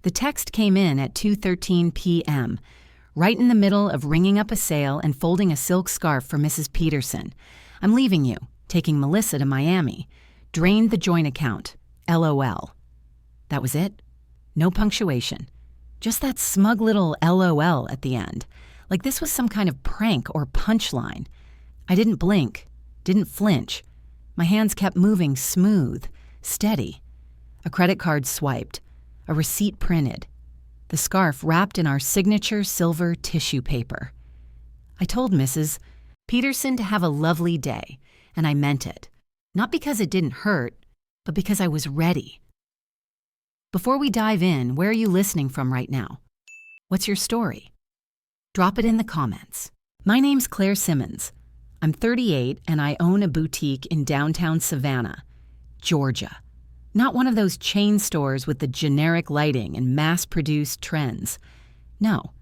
The text came in at 2:13 p.m., right in the middle of ringing up a sale and folding a silk scarf for Mrs. Peterson. I'm leaving you, taking Melissa to Miami. Drained the joint account. LOL. That was it? No punctuation. Just that smug little LOL at the end. Like this was some kind of prank or punchline. I didn't blink, didn't flinch. My hands kept moving smooth, steady. A credit card swiped, a receipt printed, the scarf wrapped in our signature silver tissue paper. I told Mrs. Peterson to have a lovely day, and I meant it. Not because it didn't hurt, but because I was ready. Before we dive in, where are you listening from right now? What's your story? Drop it in the comments. My name's Claire Simmons. I'm 38 and I own a boutique in downtown Savannah, Georgia. Not one of those chain stores with the generic lighting and mass-produced trends. No,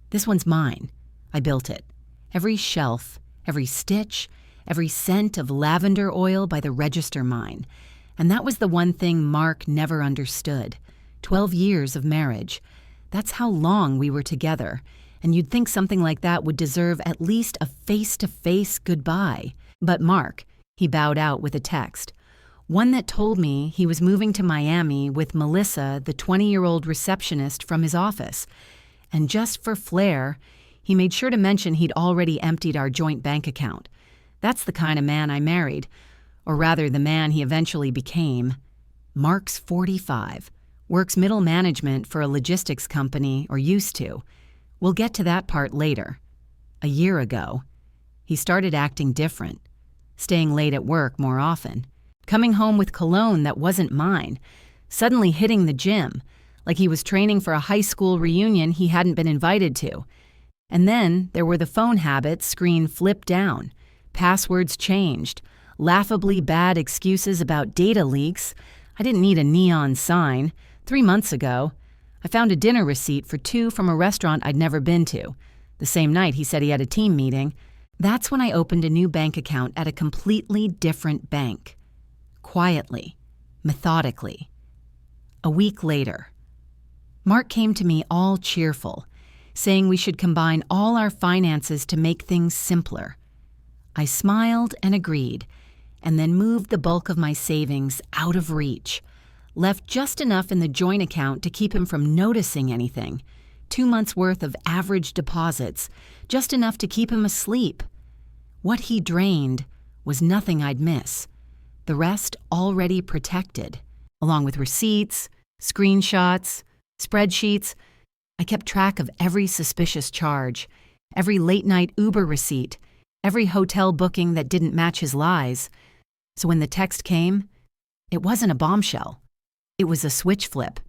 this one's mine. I built it. Every shelf, every stitch, every scent of lavender oil by the register mine. And that was the one thing Mark never understood. 12 years of marriage. That's how long we were together. And you'd think something like that would deserve at least a face-to-face goodbye. But Mark, he bowed out with a text. One that told me he was moving to Miami with Melissa, the 20-year-old receptionist from his office. And just for flair, he made sure to mention he'd already emptied our joint bank account. That's the kind of man I married. Or rather, the man he eventually became. Mark's 45, works middle management for a logistics company, or used to. We'll get to that part later. A year ago, he started acting different, staying late at work more often, coming home with cologne that wasn't mine, suddenly hitting the gym, like he was training for a high school reunion he hadn't been invited to. And then there were the phone habits, screen flipped down, passwords changed, laughably bad excuses about data leaks. I didn't need a neon sign. 3 months ago, I found a dinner receipt for 2 from a restaurant I'd never been to. The same night he said he had a team meeting. That's when I opened a new bank account at a completely different bank. Quietly, methodically. A week later, Mark came to me all cheerful, saying we should combine all our finances to make things simpler. I smiled and agreed, and then moved the bulk of my savings out of reach, left just enough in the joint account to keep him from noticing anything, 2 months' worth of average deposits, just enough to keep him asleep. What he drained was nothing I'd miss, the rest already protected, along with receipts, screenshots, spreadsheets. I kept track of every suspicious charge, every late-night Uber receipt, every hotel booking that didn't match his lies. So when the text came, it wasn't a bombshell. It was a switch flip,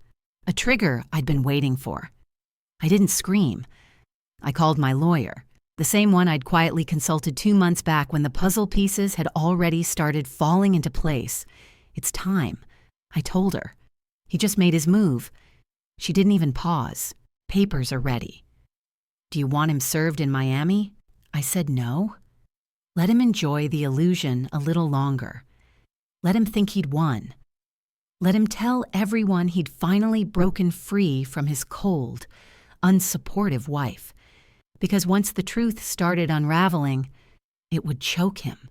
a trigger I'd been waiting for. I didn't scream. I called my lawyer, the same one I'd quietly consulted 2 months back when the puzzle pieces had already started falling into place. It's time, I told her. He just made his move. She didn't even pause. Papers are ready. Do you want him served in Miami? I said no. Let him enjoy the illusion a little longer. Let him think he'd won. Let him tell everyone he'd finally broken free from his cold, unsupportive wife. Because once the truth started unraveling, it would choke him.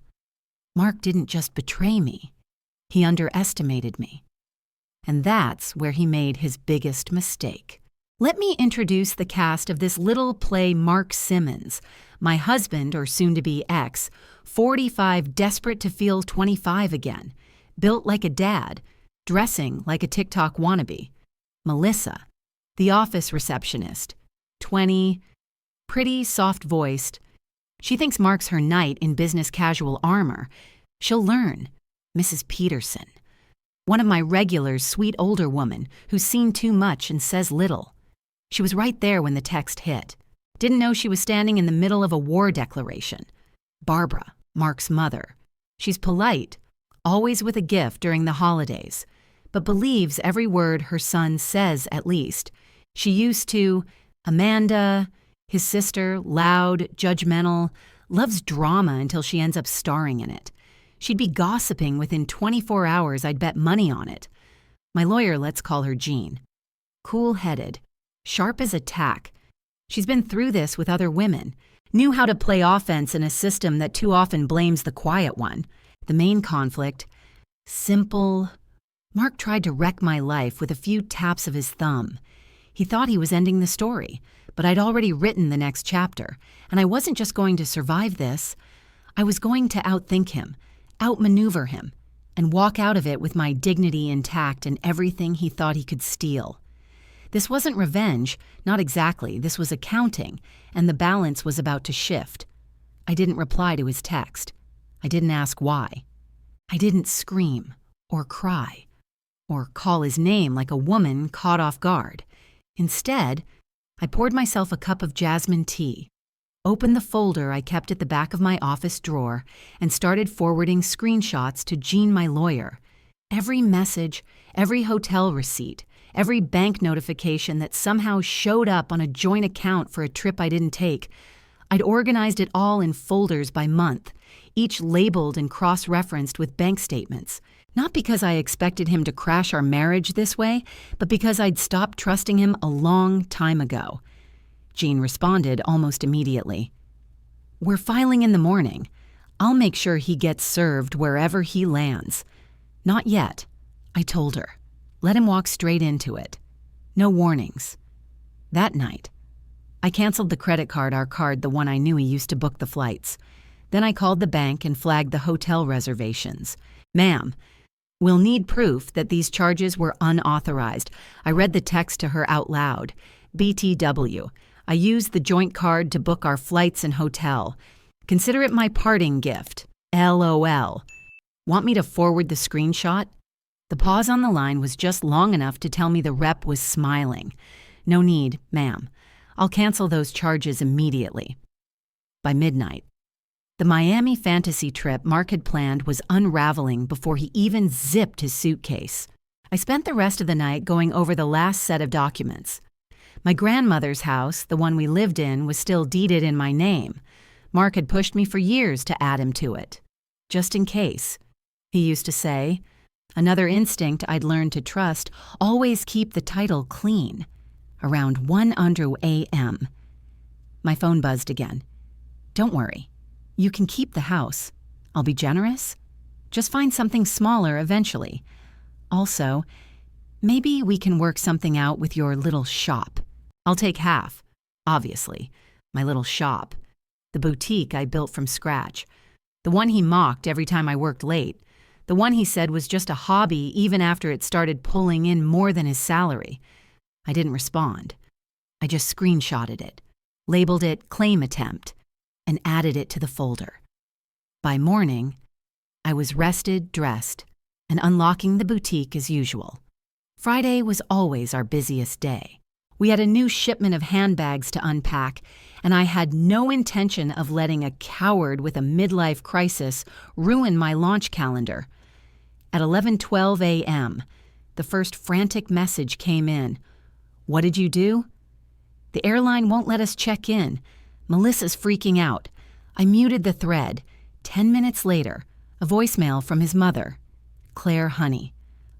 Mark didn't just betray me. He underestimated me. And that's where he made his biggest mistake. Let me introduce the cast of this little play Mark Simmons, my husband, or soon-to-be ex, 45 desperate to feel 25 again, built like a dad, dressing like a TikTok wannabe. Melissa, the office receptionist, 20, pretty, soft-voiced. She thinks Mark's her knight in business casual armor. She'll learn. Mrs. Peterson, one of my regulars, sweet older woman who's seen too much and says little. She was right there when the text hit. Didn't know she was standing in the middle of a war declaration. Barbara, Mark's mother. She's polite, always with a gift during the holidays, but believes every word her son says at least. She used to. Amanda, his sister, loud, judgmental, loves drama until she ends up starring in it. She'd be gossiping within 24 hours, I'd bet money on it. My lawyer, let's call her Jean. cool-headed, sharp as a tack. She's been through this with other women, knew how to play offense in a system that too often blames the quiet one. The main conflict, simple. Mark tried to wreck my life with a few taps of his thumb. He thought he was ending the story, but I'd already written the next chapter, and I wasn't just going to survive this. I was going to outthink him, outmaneuver him, and walk out of it with my dignity intact and everything he thought he could steal. This wasn't revenge, not exactly. This was accounting, and the balance was about to shift. I didn't reply to his text. I didn't ask why. I didn't scream or cry or call his name like a woman caught off guard. Instead, I poured myself a cup of jasmine tea, opened the folder I kept at the back of my office drawer, and started forwarding screenshots to Jean, my lawyer. Every message, every hotel receipt, every bank notification that somehow showed up on a joint account for a trip I didn't take. I'd organized it all in folders by month, each labeled and cross-referenced with bank statements. Not because I expected him to crash our marriage this way, but because I'd stopped trusting him a long time ago. Jean responded almost immediately. "We're filing in the morning. I'll make sure he gets served wherever he lands." "Not yet," I told her. Let him walk straight into it. No warnings. That night, I canceled the credit card, the one I knew he used to book the flights. Then I called the bank and flagged the hotel reservations. "Ma'am, we'll need proof that these charges were unauthorized." I read the text to her out loud. "BTW. I used the joint card to book our flights and hotel. Consider it my parting gift. LOL. Want me to forward the screenshot?" The pause on the line was just long enough to tell me the rep was smiling. "No need, ma'am. I'll cancel those charges immediately." By midnight, the Miami fantasy trip Mark had planned was unraveling before he even zipped his suitcase. I spent the rest of the night going over the last set of documents. My grandmother's house, the one we lived in, was still deeded in my name. Mark had pushed me for years to add him to it. Just in case, he used to say. Another instinct I'd learned to trust: always keep the title clean. Around 1:00 a.m. My phone buzzed again. "Don't worry. You can keep the house. I'll be generous. Just find something smaller eventually. Also, maybe we can work something out with your little shop. I'll take half, obviously. My little shop. The boutique I built from scratch. The one he mocked every time I worked late. The one he said was just a hobby even after it started pulling in more than his salary." I didn't respond. I just screenshotted it, labeled it claim attempt, and added it to the folder. By morning, I was rested, dressed, and unlocking the boutique as usual. Friday was always our busiest day. We had a new shipment of handbags to unpack, and I had no intention of letting a coward with a midlife crisis ruin my launch calendar. At 11:12 a.m., the first frantic message came in. "What did you do?" "The airline won't let us check in. Melissa's freaking out." I muted the thread. 10 minutes later, a voicemail from his mother. "Claire, honey,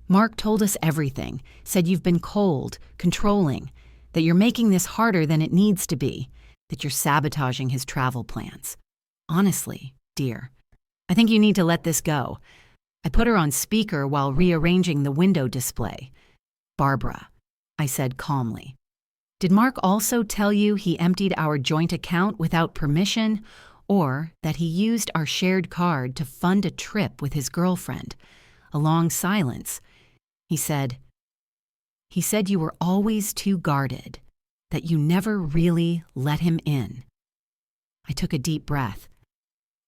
Mark told us everything, said you've been cold, controlling, that you're making this harder than it needs to be, that you're sabotaging his travel plans. Honestly, dear, I think you need to let this go." I put her on speaker while rearranging the window display. "Barbara," I said calmly, "did Mark also tell you he emptied our joint account without permission, or that he used our shared card to fund a trip with his girlfriend?" A long silence. He said you were always too guarded, that you never really let him in." I took a deep breath.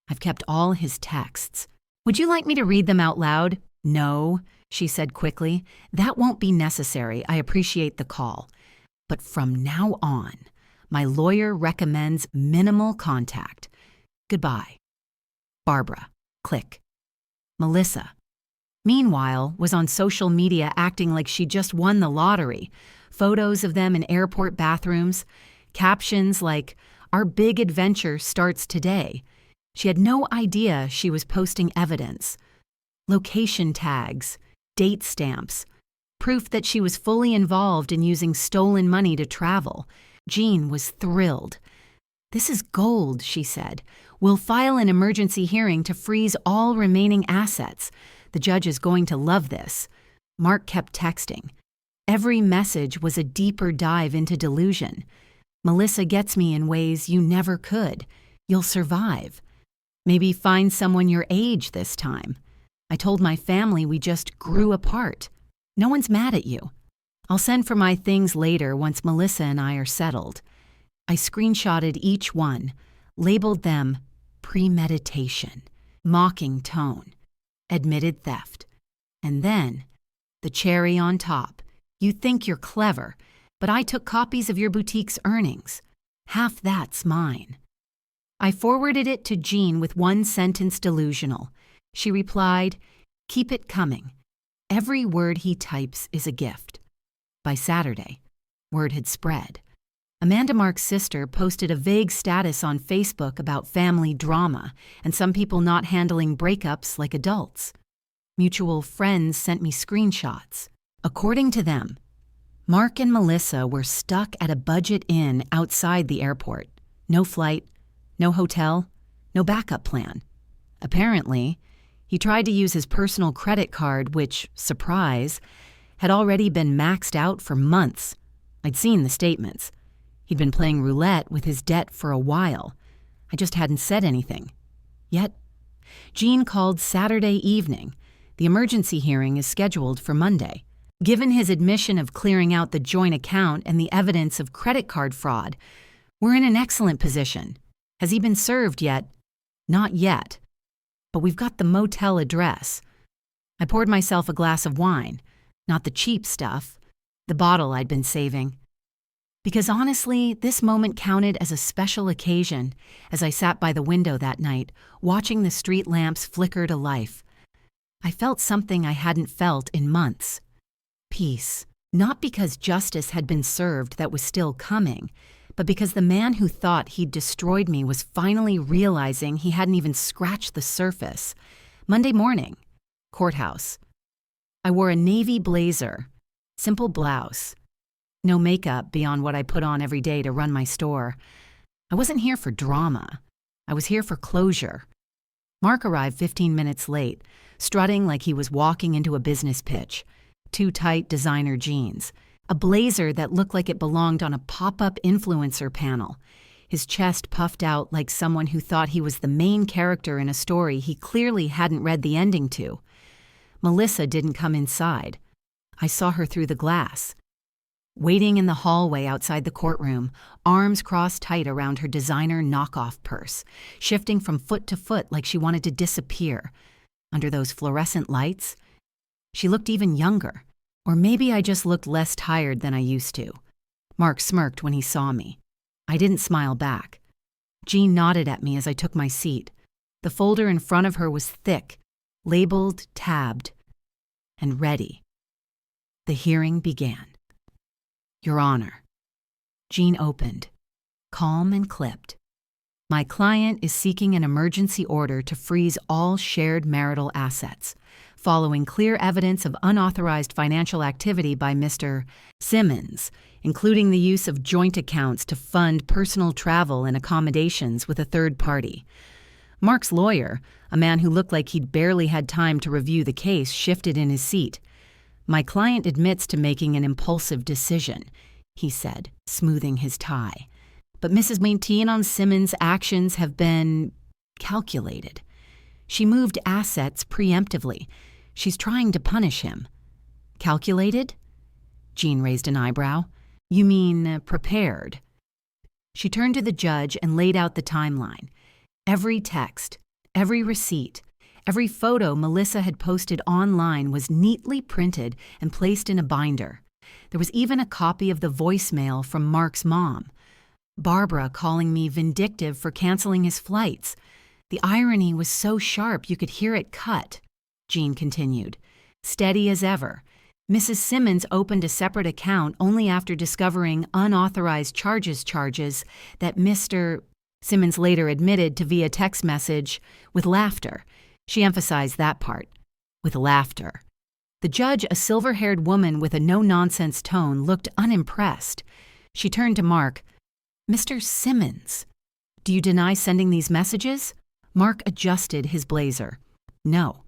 I've kept all his texts. "Would you like me to read them out loud?" "No," she said quickly. "That won't be necessary. I appreciate the call. But from now on, my lawyer recommends minimal contact. Goodbye. Barbara." Click. Melissa, meanwhile, was on social media acting like she just won the lottery. Photos of them in airport bathrooms, captions like, "Our big adventure starts today." She had no idea she was posting evidence. Location tags, date stamps, proof that she was fully involved in using stolen money to travel. Jean was thrilled. "This is gold," she said. "We'll file an emergency hearing to freeze all remaining assets. The judge is going to love this." Mark kept texting. Every message was a deeper dive into delusion. "Melissa gets me in ways you never could. You'll survive. Maybe find someone your age this time. I told my family we just grew apart. No one's mad at you. I'll send for my things later once Melissa and I are settled." I screenshotted each one, labeled them premeditation, mocking tone, admitted theft. And then, the cherry on top, you think you're clever, but I took copies of your boutique's earnings. Half that's mine. I forwarded it to Jean with one sentence delusional. She replied, "Keep it coming. Every word he types is a gift." By Saturday, word had spread. Amanda Mark's sister posted a vague status on Facebook about family drama and some people not handling breakups like adults. Mutual friends sent me screenshots. According to them, Mark and Melissa were stuck at a budget inn outside the airport. No flight, no hotel, no backup plan. Apparently, he tried to use his personal credit card, which, surprise, had already been maxed out for months. I'd seen the statements. He'd been playing roulette with his debt for a while. I just hadn't said anything. Yet, Jean called Saturday evening. The emergency hearing is scheduled for Monday. Given his admission of clearing out the joint account and the evidence of credit card fraud, we're in an excellent position. Has he been served yet? Not yet. But we've got the motel address. I poured myself a glass of wine, not the cheap stuff, the bottle I'd been saving. Because honestly, this moment counted as a special occasion as I sat by the window that night, watching the street lamps flicker to life. I felt something I hadn't felt in months. Peace. Not because justice had been served that was still coming, but because the man who thought he'd destroyed me was finally realizing he hadn't even scratched the surface. Monday morning. Courthouse. I wore a navy blazer, simple blouse. No makeup beyond what I put on every day to run my store. I wasn't here for drama. I was here for closure. Mark arrived 15 minutes late, strutting like he was walking into a business pitch. Too tight designer jeans. A blazer that looked like it belonged on a pop-up influencer panel. His chest puffed out like someone who thought he was the main character in a story he clearly hadn't read the ending to. Melissa didn't come inside. I saw her through the glass. Waiting in the hallway outside the courtroom, arms crossed tight around her designer knockoff purse, shifting from foot to foot like she wanted to disappear. Under those fluorescent lights, she looked even younger. Or maybe I just looked less tired than I used to. Mark smirked when he saw me. I didn't smile back. Jean nodded at me as I took my seat. The folder in front of her was thick, labeled, tabbed, and ready. The hearing began. Your Honor. Jean opened, calm and clipped. My client is seeking an emergency order to freeze all shared marital assets, following clear evidence of unauthorized financial activity by Mr. Simmons, including the use of joint accounts to fund personal travel and accommodations with a third party. Mark's lawyer, a man who looked like he'd barely had time to review the case, shifted in his seat. My client admits to making an impulsive decision, he said, smoothing his tie. But Mrs. Maintenon's Simmons' actions have been calculated. She moved assets preemptively. She's trying to punish him. Calculated? Jean raised an eyebrow. You mean prepared? She turned to the judge and laid out the timeline. Every text, every receipt, every photo Melissa had posted online was neatly printed and placed in a binder. There was even a copy of the voicemail from Mark's mom. Barbara calling me vindictive for canceling his flights. The irony was so sharp you could hear it cut, Jean continued. Steady as ever. Mrs. Simmons opened a separate account only after discovering unauthorized charges that Mr. Simmons later admitted to via text message with laughter. She emphasized that part. With laughter. The judge, a silver-haired woman with a no-nonsense tone, looked unimpressed. She turned to Mark. "Mr. Simmons, do you deny sending these messages?" Mark adjusted his blazer. "No.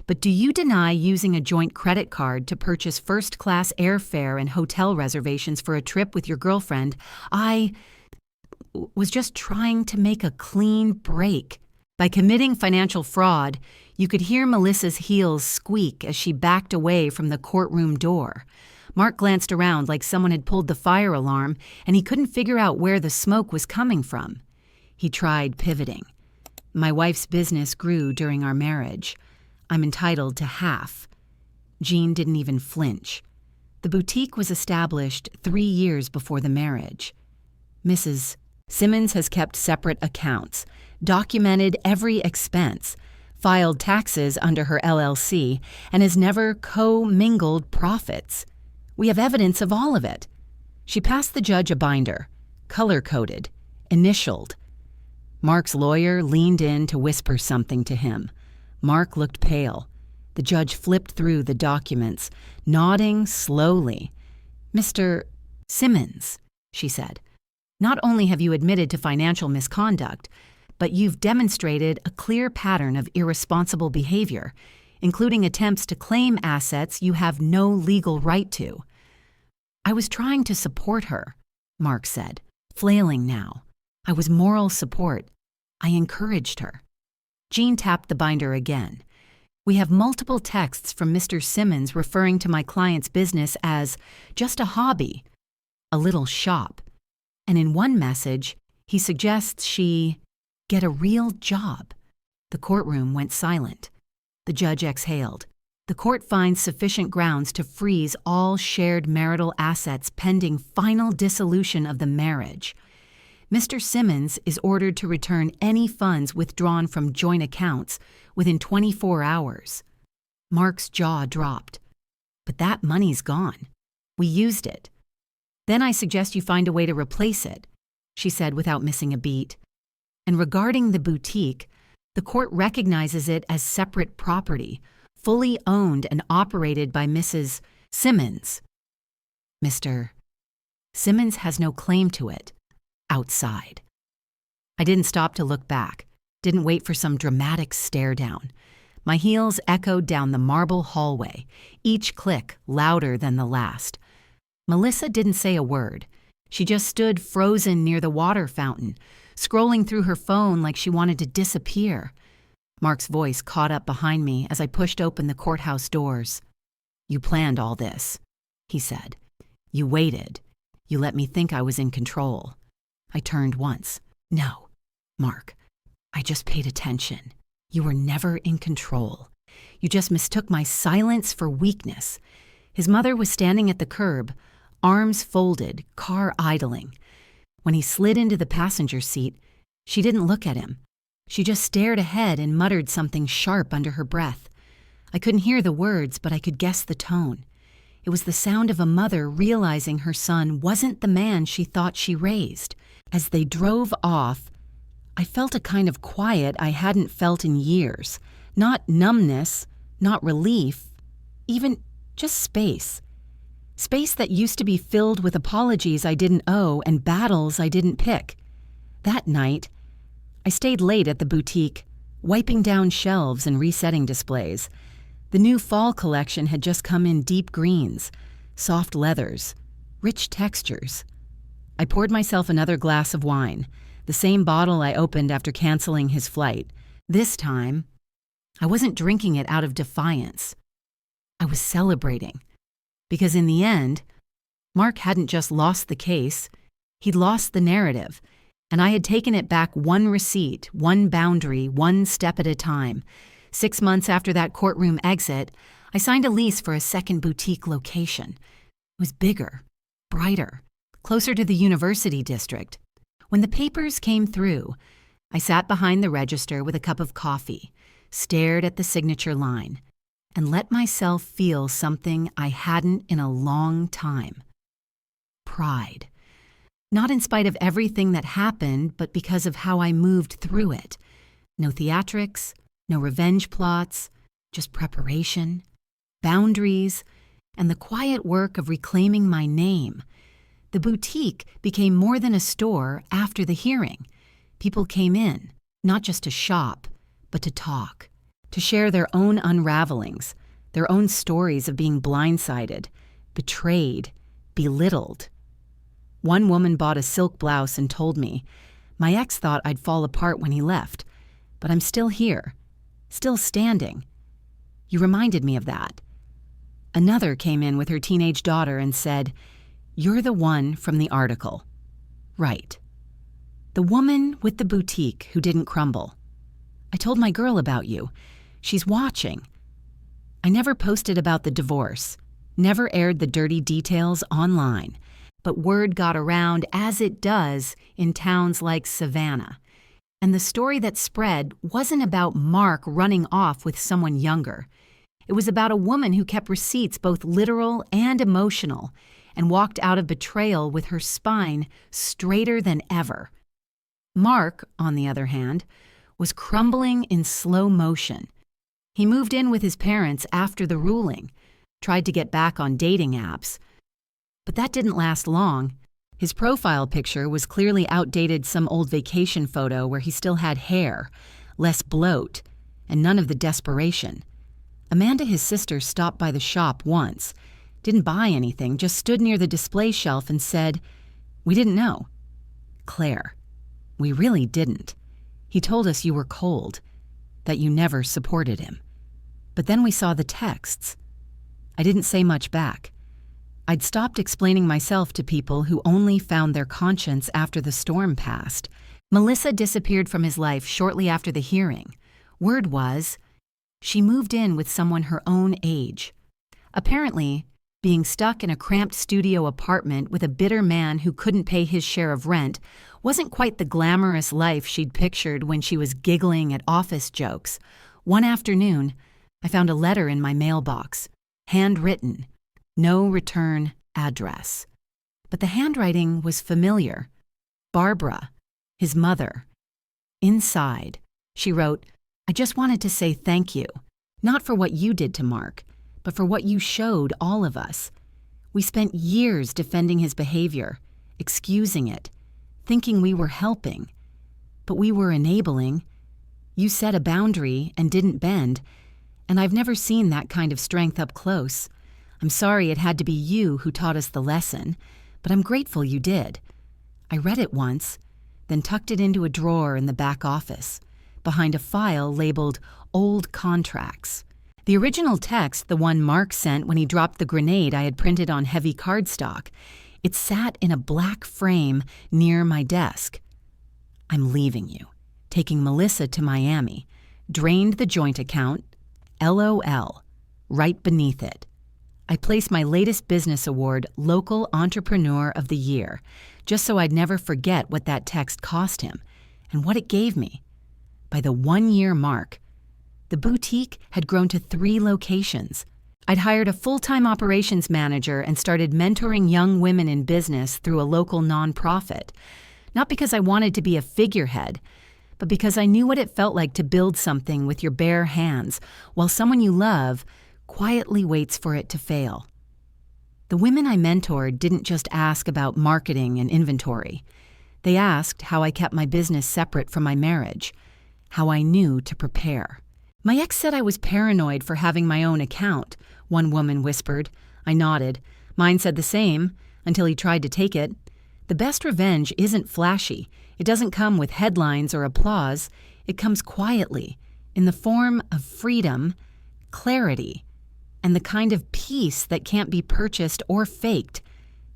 But do you deny using a joint credit card to purchase first-class airfare and hotel reservations for a trip with your girlfriend? I was just trying to make a clean break." By committing financial fraud, you could hear Melissa's heels squeak as she backed away from the courtroom door. Mark glanced around like someone had pulled the fire alarm, and he couldn't figure out where the smoke was coming from. He tried pivoting. "My wife's business grew during our marriage. I'm entitled to half." Jean didn't even flinch. The boutique was established 3 years before the marriage. "Mrs. Simmons has kept separate accounts, documented every expense, filed taxes under her LLC, and has never co-mingled profits. We have evidence of all of it." She passed the judge a binder, color-coded, initialed. Mark's lawyer leaned in to whisper something to him. Mark looked pale. The judge flipped through the documents, nodding slowly. "Mr. Simmons," she said, "not only have you admitted to financial misconduct, but you've demonstrated a clear pattern of irresponsible behavior, including attempts to claim assets you have no legal right to." "I was trying to support her," Mark said, flailing now. "I was moral support. I encouraged her." Jean tapped the binder again. "We have multiple texts from Mr. Simmons referring to my client's business as just a hobby, a little shop. And in one message, he suggests she get a real job." The courtroom went silent. The judge exhaled. "The court finds sufficient grounds to freeze all shared marital assets pending final dissolution of the marriage. Mr. Simmons is ordered to return any funds withdrawn from joint accounts within 24 hours. Mark's jaw dropped. "But that money's gone. We used it. Then I suggest you find a way to replace it," she said without missing a beat. "And regarding the boutique, the court recognizes it as separate property, fully owned and operated by Mrs. Simmons. Mr. Simmons has no claim to it. Outside." I didn't stop to look back, didn't wait for some dramatic stare down. My heels echoed down the marble hallway, each click louder than the last. Melissa didn't say a word. She just stood frozen near the water fountain, scrolling through her phone like she wanted to disappear. Mark's voice caught up behind me as I pushed open the courthouse doors. "You planned all this," he said. "You waited. You let me think I was in control." I turned once. "No, Mark, I just paid attention. You were never in control. You just mistook my silence for weakness." His mother was standing at the curb, arms folded, car idling. When he slid into the passenger seat, she didn't look at him. She just stared ahead and muttered something sharp under her breath. I couldn't hear the words, but I could guess the tone. It was the sound of a mother realizing her son wasn't the man she thought she raised. As they drove off, I felt a kind of quiet I hadn't felt in years. Not numbness, not relief, even just space. Space that used to be filled with apologies I didn't owe and battles I didn't pick. That night, I stayed late at the boutique, wiping down shelves and resetting displays. The new fall collection had just come in deep greens, soft leathers, rich textures. I poured myself another glass of wine, the same bottle I opened after canceling his flight. This time, I wasn't drinking it out of defiance. I was celebrating. Because in the end, Mark hadn't just lost the case, he'd lost the narrative, and I had taken it back one receipt, one boundary, one step at a time. 6 months after that courtroom exit, I signed a lease for a second boutique location. It was bigger, brighter, closer to the university district. When the papers came through, I sat behind the register with a cup of coffee, stared at the signature line, and let myself feel something I hadn't in a long time. Pride. Not in spite of everything that happened, but because of how I moved through it. No theatrics, no revenge plots, just preparation, boundaries, and the quiet work of reclaiming my name. The boutique became more than a store after the hearing. People came in, not just to shop, but to talk, to share their own unravelings, their own stories of being blindsided, betrayed, belittled. One woman bought a silk blouse and told me, "My ex thought I'd fall apart when he left, but I'm still here, still standing. You reminded me of that." Another came in with her teenage daughter and said, "You're the one from the article." Right. The woman with the boutique who didn't crumble. "I told my girl about you. She's watching." I never posted about the divorce, never aired the dirty details online, but word got around as it does in towns like Savannah. And the story that spread wasn't about Mark running off with someone younger. It was about a woman who kept receipts both literal and emotional and walked out of Betrayal with her spine straighter than ever. Mark, on the other hand, was crumbling in slow motion. He moved in with his parents after the ruling, tried to get back on dating apps. But that didn't last long. His profile picture was clearly outdated, some old vacation photo where he still had hair, less bloat, and none of the desperation. Amanda, his sister, stopped by the shop once, didn't buy anything, just stood near the display shelf and said, "We didn't know." "Claire, we really didn't. He told us you were cold, that you never supported him. But then we saw the texts." I didn't say much back. I'd stopped explaining myself to people who only found their conscience after the storm passed. Melissa disappeared from his life shortly after the hearing. Word was, she moved in with someone her own age. Apparently, being stuck in a cramped studio apartment with a bitter man who couldn't pay his share of rent wasn't quite the glamorous life she'd pictured when she was giggling at office jokes. One afternoon, I found a letter in my mailbox, handwritten, no return address. But the handwriting was familiar. Barbara, his mother. Inside, she wrote, "I just wanted to say thank you, not for what you did to Mark, but for what you showed all of us. We spent years defending his behavior, excusing it, thinking we were helping, but we were enabling. You set a boundary and didn't bend, and I've never seen that kind of strength up close. I'm sorry it had to be you who taught us the lesson, but I'm grateful you did." I read it once, then tucked it into a drawer in the back office, behind a file labeled Old Contracts. The original text, the one Mark sent when he dropped the grenade I had printed on heavy cardstock, it sat in a black frame near my desk. "I'm leaving you, taking Melissa to Miami. Drained the joint account, LOL, right beneath it. I placed my latest business award, Local Entrepreneur of the Year, just so I'd never forget what that text cost him and what it gave me. By the 1-year mark, the boutique had grown to 3 locations. I'd hired a full-time operations manager and started mentoring young women in business through a local nonprofit, not because I wanted to be a figurehead, but because I knew what it felt like to build something with your bare hands while someone you love quietly waits for it to fail. The women I mentored didn't just ask about marketing and inventory. They asked how I kept my business separate from my marriage, how I knew to prepare. "My ex said I was paranoid for having my own account," one woman whispered. I nodded. Mine said the same, until he tried to take it. The best revenge isn't flashy. It doesn't come with headlines or applause. It comes quietly, in the form of freedom, clarity, and the kind of peace that can't be purchased or faked.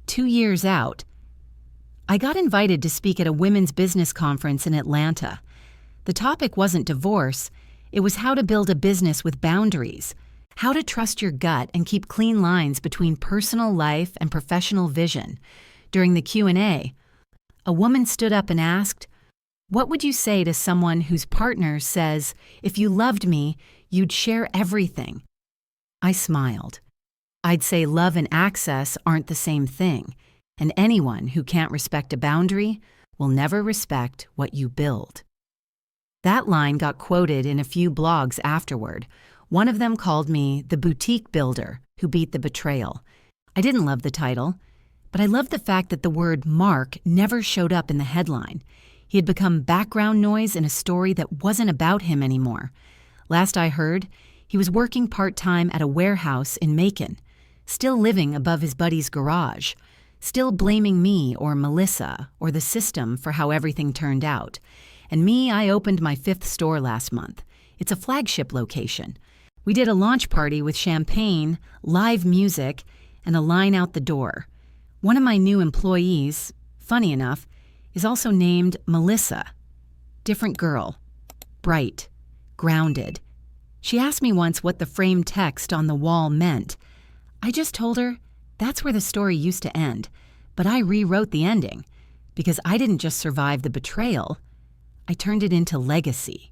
2 years out, I got invited to speak at a women's business conference in Atlanta. The topic wasn't divorce. It was how to build a business with boundaries, how to trust your gut and keep clean lines between personal life and professional vision. During the Q&A, a woman stood up and asked, "What would you say to someone whose partner says, 'If you loved me, you'd share everything'?" I smiled. I'd say love and access aren't the same thing, and anyone who can't respect a boundary will never respect what you build. That line got quoted in a few blogs afterward. One of them called me the boutique builder who beat the betrayal. I didn't love the title, but I loved the fact that the word Mark never showed up in the headline. He had become background noise in a story that wasn't about him anymore. Last I heard, he was working part-time at a warehouse in Macon, still living above his buddy's garage, still blaming me or Melissa or the system for how everything turned out. And me, I opened my 5th store last month. It's a flagship location. We did a launch party with champagne, live music, and a line out the door. One of my new employees, funny enough, is also named Melissa. Different girl. Bright. Grounded. She asked me once what the framed text on the wall meant. I just told her that's where the story used to end, but I rewrote the ending because I didn't just survive the betrayal, I turned it into legacy.